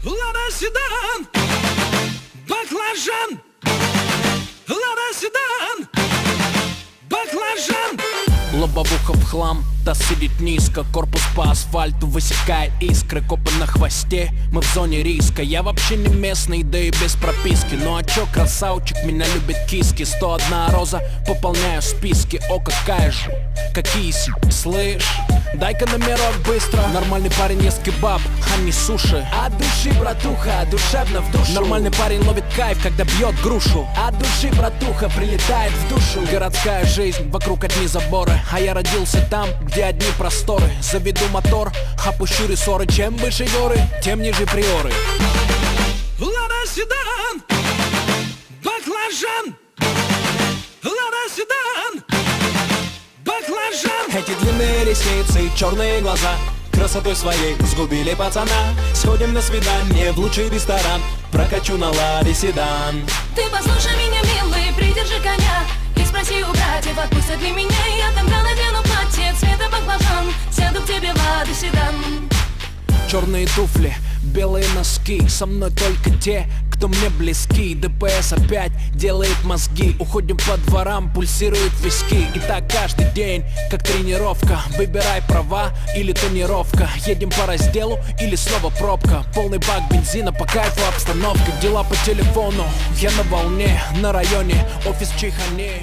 Лада седан, баклажан. Лада седан, баклажан. Лобовуха в хлам, та сидит низко. Корпус по асфальту высекает искры. Копы на хвосте, мы в зоне риска. Я вообще не местный, да и без прописки. Ну а чё, красавчик, меня любят киски. 101 роза, пополняю списки. О, какая же, какие слышь, дай-ка номерок быстро. Нормальный парень ест кебаб, а не суши. От души, братуха, душевно в душу. Нормальный парень ловит кайф, когда бьет грушу. От души, братуха, прилетает в душу. Городская жизнь, вокруг одни заборы. А я родился там, где одни просторы. Заведу мотор, опущу рессоры. Чем выше горы, тем ниже приоры. Лада седан, баклажан. Лада седан, баклажан. Эти длинные ресницы и черные глаза красотой своей сгубили пацана. Сходим на свидание в лучший ресторан. Прокачу на ладе седан. Ты послушай меня, милый, придержи коня. И спроси у братьев, отпустят ли меня. Я тогда надену платье цвета баклажан. Сяду к тебе в ладу седан. Черные туфли, белые носки. Со мной только те, кто мне близки. ДПС опять делает мозги. Уходим по дворам, пульсируют виски. И так каждый день, как тренировка. Выбирай права или тонировка. Едем по разделу или снова пробка. Полный бак бензина, по кайфу обстановка. Дела по телефону, я на волне. На районе, офис в Чайхане.